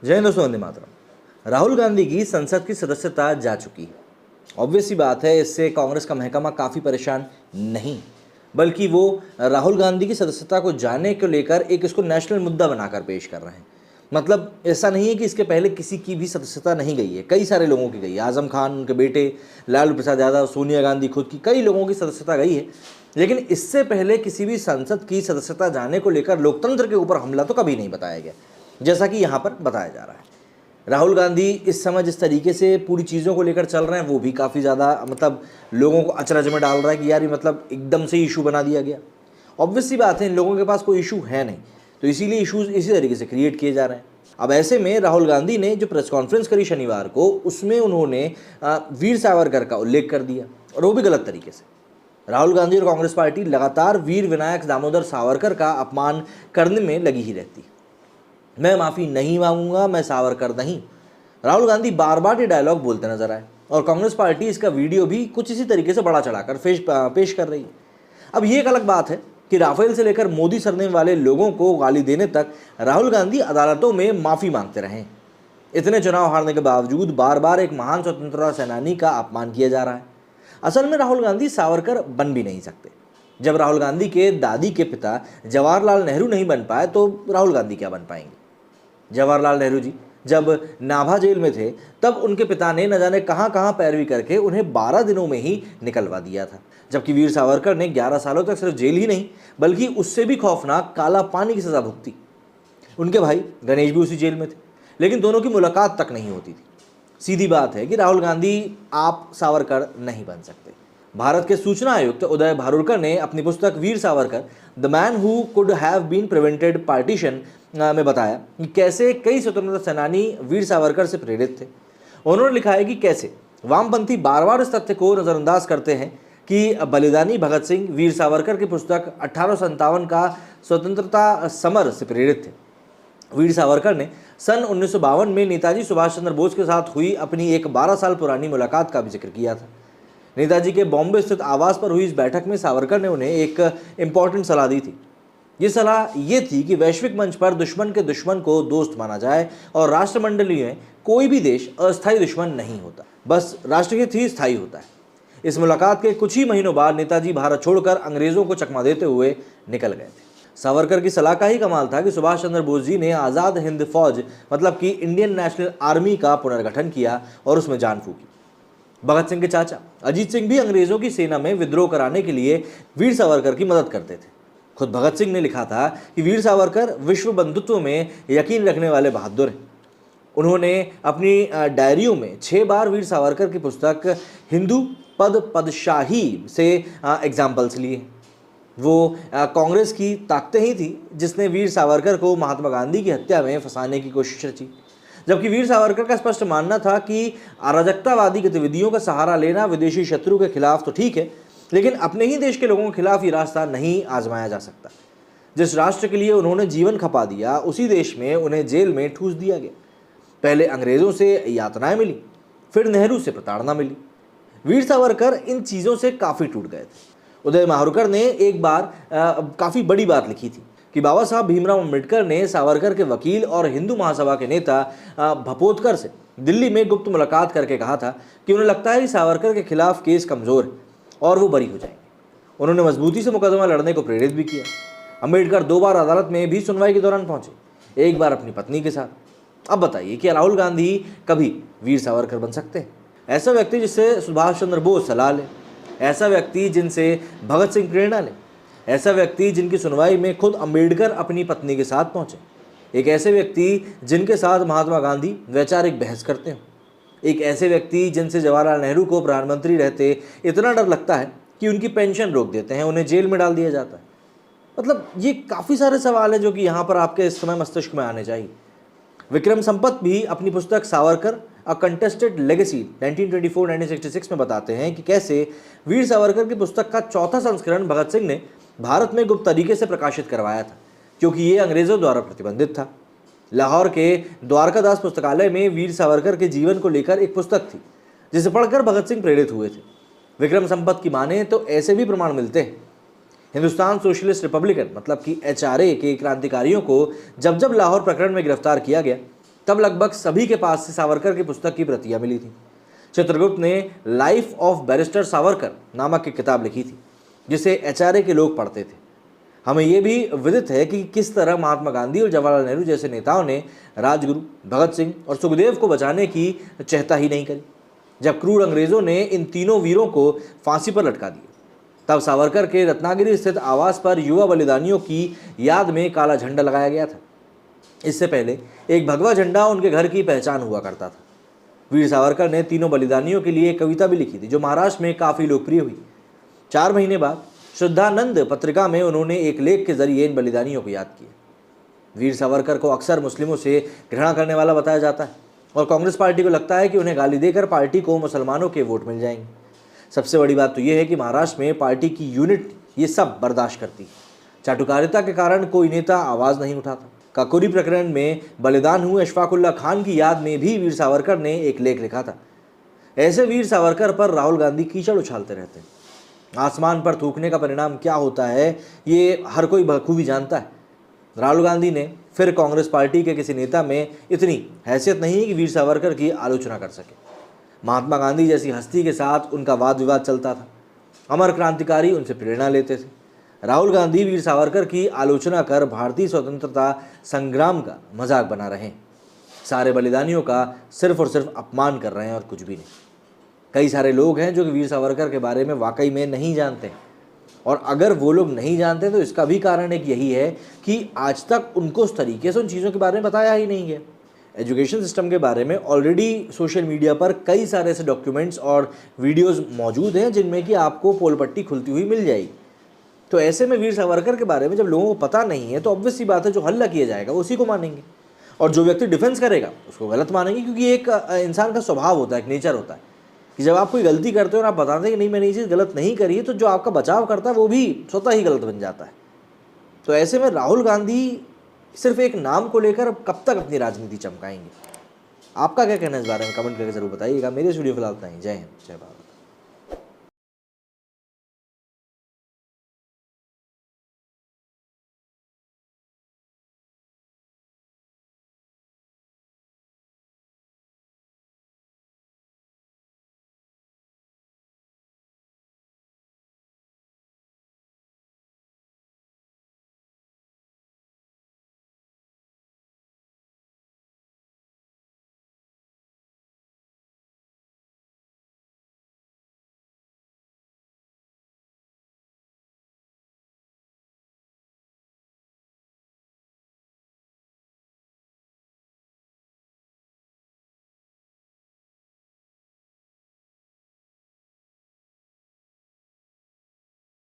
जय हिंद दोस्तों, वंदे मातरम। राहुल गांधी की संसद की सदस्यता जा चुकी है। ऑब्वियस सी बात है, इससे कांग्रेस का महकमा काफ़ी परेशान नहीं, बल्कि वो राहुल गांधी की सदस्यता को जाने को लेकर एक इसको नेशनल मुद्दा बनाकर पेश कर रहे हैं। मतलब ऐसा नहीं है कि इसके पहले किसी की भी सदस्यता नहीं गई है, कई सारे लोगों की गई है। आजम खान, उनके बेटे लालू प्रसाद यादव, सोनिया गांधी खुद की, कई लोगों की सदस्यता गई है। लेकिन इससे पहले किसी भी संसद की सदस्यता जाने को लेकर लोकतंत्र के ऊपर हमला तो कभी नहीं बताया गया, जैसा कि यहाँ पर बताया जा रहा है। राहुल गांधी इस समय जिस तरीके से पूरी चीज़ों को लेकर चल रहे हैं, वो भी काफ़ी ज़्यादा मतलब लोगों को अचरज में डाल रहा है कि यार ये मतलब एकदम से इशू बना दिया गया। ऑब्वियस सी बात है, इन लोगों के पास कोई इशू है नहीं, तो इसीलिए इशूज़ इसी तरीके से क्रिएट किए जा रहे हैं। अब ऐसे में राहुल गांधी ने जो प्रेस कॉन्फ्रेंस करी शनिवार को, उसमें उन्होंने वीर सावरकर का उल्लेख कर दिया, और वो भी गलत तरीके से। राहुल गांधी और कांग्रेस पार्टी लगातार वीर विनायक दामोदर सावरकर का अपमान करने में लगी ही रहती है। मैं माफ़ी नहीं मांगूंगा, मैं सावरकर नहीं। राहुल गांधी बार बार ये डायलॉग बोलते नजर आए, और कांग्रेस पार्टी इसका वीडियो भी कुछ इसी तरीके से बड़ा चढ़ाकर पेश कर रही है। अब ये एक अलग बात है कि राफेल से लेकर मोदी सरनेम वाले लोगों को गाली देने तक राहुल गांधी अदालतों में माफ़ी मांगते रहे। इतने चुनाव हारने के बावजूद बार बार एक महान स्वतंत्रता सेनानी का अपमान किया जा रहा है। असल में राहुल गांधी सावरकर बन भी नहीं सकते। जब राहुल गांधी के दादी के पिता जवाहरलाल नेहरू नहीं बन पाए, तो राहुल गांधी क्या बन पाएंगे। जवाहरलाल नेहरू जी जब नाभा जेल में थे, तब उनके पिता ने न जाने कहां कहां पैरवी करके उन्हें 12 दिनों में ही निकलवा दिया था। जबकि वीर सावरकर ने 11 सालों तक सिर्फ जेल ही नहीं, बल्कि उससे भी खौफनाक काला पानी की सजा भुगती। उनके भाई गणेश भी उसी जेल में थे, लेकिन दोनों की मुलाकात तक नहीं होती थी। सीधी बात है कि राहुल गांधी आप सावरकर नहीं बन सकते। भारत के सूचना आयुक्त उदय भारुरकर ने अपनी पुस्तक Veer Savarkar the man who could have been prevented partition में बताया कि कैसे कई स्वतंत्रता सेनानी वीर सावरकर से प्रेरित थे। उन्होंने लिखा है कि कैसे वामपंथी बार बार इस तथ्य को नज़रअंदाज करते हैं कि बलिदानी भगत सिंह वीर सावरकर की पुस्तक 1857 का स्वतंत्रता समर से प्रेरित थे। वीर सावरकर ने सन 1952 में नेताजी सुभाष चंद्र बोस के साथ हुई अपनी एक 12 साल पुरानी मुलाकात का भी जिक्र किया था। नेताजी के बॉम्बे स्थित आवास पर हुई इस बैठक में सावरकर ने उन्हें एक इम्पॉर्टेंट सलाह दी थी। ये सलाह ये थी कि वैश्विक मंच पर दुश्मन के दुश्मन को दोस्त माना जाए, और राष्ट्रमंडली में कोई भी देश अस्थायी दुश्मन नहीं होता, बस राष्ट्रहित ही स्थायी होता है। इस मुलाकात के कुछ ही महीनों बाद नेताजी भारत छोड़कर अंग्रेजों को चकमा देते हुए निकल गए थे। सावरकर की सलाह का ही कमाल था कि सुभाष चंद्र बोस जी ने आज़ाद हिंद फौज मतलब कि इंडियन नेशनल आर्मी का पुनर्गठन किया और उसमें जान फूकी। भगत सिंह के चाचा अजीत सिंह भी अंग्रेजों की सेना में विद्रोह कराने के लिए वीर सावरकर की मदद करते थे। खुद भगत सिंह ने लिखा था कि वीर सावरकर विश्व बंधुत्व में यकीन रखने वाले बहादुर हैं। उन्होंने अपनी डायरियों में 6 बार वीर सावरकर की पुस्तक हिंदू पदशाही से एग्जाम्पल्स लिए। वो कांग्रेस की ताकतें ही थी जिसने वीर सावरकर को महात्मा गांधी की हत्या में फंसाने की कोशिश रची। जबकि वीर सावरकर का स्पष्ट मानना था कि अराजकतावादी गतिविधियों का सहारा लेना विदेशी शत्रु के खिलाफ तो ठीक है, लेकिन अपने ही देश के लोगों के खिलाफ ये रास्ता नहीं आजमाया जा सकता। जिस राष्ट्र के लिए उन्होंने जीवन खपा दिया, उसी देश में उन्हें जेल में ठूस दिया गया। पहले अंग्रेजों से यातनाएं मिली, फिर नेहरू से प्रताड़ना मिली। वीर सावरकर इन चीज़ों से काफ़ी टूट गए थे। उदय माहरुकर ने एक बार काफ़ी बड़ी बात लिखी थी कि बाबा साहब भीमराव अम्बेडकर ने सावरकर के वकील और हिंदू महासभा के नेता भपोतकर से दिल्ली में गुप्त मुलाकात करके कहा था कि उन्हें लगता है कि सावरकर के खिलाफ केस कमज़ोर है और वो बरी हो जाएंगे। उन्होंने मजबूती से मुकदमा लड़ने को प्रेरित भी किया। अम्बेडकर 2 बार अदालत में भी सुनवाई के दौरान पहुंचे, एक बार अपनी पत्नी के साथ। अब बताइए कि राहुल गांधी कभी वीर सावरकर बन सकते हैं? ऐसा व्यक्ति जिससे सुभाष चंद्र बोस सलाह ले, ऐसा व्यक्ति जिनसे भगत सिंह प्रेरणा ले, ऐसा व्यक्ति जिनकी सुनवाई में खुद अम्बेडकर अपनी पत्नी के साथ पहुंचे, एक ऐसे व्यक्ति जिनके साथ महात्मा गांधी वैचारिक बहस करते हो, एक ऐसे व्यक्ति जिनसे जवाहरलाल नेहरू को प्रधानमंत्री रहते इतना डर लगता है कि उनकी पेंशन रोक देते हैं, उन्हें जेल में डाल दिया जाता है। मतलब ये काफ़ी सारे सवाल हैं जो कि यहाँ पर आपके इस समय मस्तिष्क में आने चाहिए। विक्रम संपत भी अपनी पुस्तक सावरकर अ कंटेस्टेड लेगेसी 1924-1966 में बताते हैं कि कैसे वीर सावरकर की पुस्तक का 4था संस्करण भगत सिंह ने भारत में गुप्त तरीके से प्रकाशित करवाया था, क्योंकि ये अंग्रेज़ों द्वारा प्रतिबंधित था। लाहौर के द्वारकादास पुस्तकालय में वीर सावरकर के जीवन को लेकर एक पुस्तक थी, जिसे पढ़कर भगत सिंह प्रेरित हुए थे। विक्रम संपत की माने तो ऐसे भी प्रमाण मिलते हैं। हिंदुस्तान सोशलिस्ट रिपब्लिकन मतलब कि HRA के क्रांतिकारियों को जब जब लाहौर प्रकरण में गिरफ्तार किया गया, तब लगभग सभी के पास से सावरकर की पुस्तक की प्रतियां मिली थी। चित्रगुप्त ने लाइफ ऑफ बैरिस्टर सावरकर नामक एक किताब लिखी थी, जिसे एचआरए के लोग पढ़ते थे। हमें यह भी विदित है कि किस तरह महात्मा गांधी और जवाहरलाल नेहरू जैसे नेताओं ने राजगुरु, भगत सिंह और सुखदेव को बचाने की चेष्टा ही नहीं करी। जब क्रूर अंग्रेजों ने इन तीनों वीरों को फांसी पर लटका दिया, तब सावरकर के रत्नागिरी स्थित आवास पर युवा बलिदानियों की याद में काला झंडा लगाया गया था। इससे पहले एक भगवा झंडा उनके घर की पहचान हुआ करता था। वीर सावरकर ने तीनों बलिदानियों के लिए एक कविता भी लिखी थी, जो महाराष्ट्र में काफ़ी लोकप्रिय हुई। 4 महीने बाद शुद्धानंद पत्रिका में उन्होंने एक लेख के जरिए इन बलिदानियों को याद किया। वीर सावरकर को अक्सर मुस्लिमों से घृणा करने वाला बताया जाता है और कांग्रेस पार्टी को लगता है कि उन्हें गाली देकर पार्टी को मुसलमानों के वोट मिल जाएंगे। सबसे बड़ी बात तो यह है कि महाराष्ट्र में पार्टी की यूनिट ये सब बर्दाश्त करती है। चाटुकारिता के कारण कोई नेता आवाज़ नहीं उठाता। काकोरी प्रकरण में बलिदान हुए अशफाकुल्ला खान की याद में भी वीर सावरकर ने एक लेख लिखा था। ऐसे वीर सावरकर पर राहुल गांधी कीचड़ उछालते रहते हैं। आसमान पर थूकने का परिणाम क्या होता है ये हर कोई बखूबी जानता है। राहुल गांधी ने फिर कांग्रेस पार्टी के किसी नेता में इतनी हैसियत नहीं है कि वीर सावरकर की आलोचना कर सके। महात्मा गांधी जैसी हस्ती के साथ उनका वाद विवाद चलता था। अमर क्रांतिकारी उनसे प्रेरणा लेते थे। राहुल गांधी वीर सावरकर की आलोचना कर भारतीय स्वतंत्रता संग्राम का मजाक बना रहे हैं। सारे बलिदानियों का सिर्फ और सिर्फ अपमान कर रहे हैं और कुछ भी नहीं। कई सारे लोग हैं जो कि वीर सावरकर के बारे में वाकई में नहीं जानते, और अगर वो लोग नहीं जानते तो इसका भी कारण एक यही है कि आज तक उनको उस तरीके से उन चीज़ों के बारे में बताया ही नहीं गया। एजुकेशन सिस्टम के बारे में ऑलरेडी सोशल मीडिया पर कई सारे ऐसे डॉक्यूमेंट्स और वीडियोस मौजूद हैं जिनमें कि आपको पोल पट्टी खुलती हुई मिल जाएगी। तो ऐसे में वीर सावरकर के बारे में जब लोगों को पता नहीं है तो ऑब्वियस सी बात है जो हल्ला किया जाएगा उसी को मानेंगे, और जो व्यक्ति डिफेंस करेगा उसको गलत मानेंगे। क्योंकि एक इंसान का स्वभाव होता है, एक नेचर होता है कि जब आप कोई गलती करते हो और आप बताते हैं कि नहीं मैंने ये चीज़ गलत नहीं करी है, तो जो आपका बचाव करता है वो भी स्वतः ही गलत बन जाता है। तो ऐसे में राहुल गांधी सिर्फ एक नाम को लेकर कब तक अपनी राजनीति चमकाएंगे? आपका क्या कहना है इस बारे में कमेंट करके जरूर बताइएगा। मेरे इस वीडियो फिलहाल इतना ही। जय हिंद, जय भारत।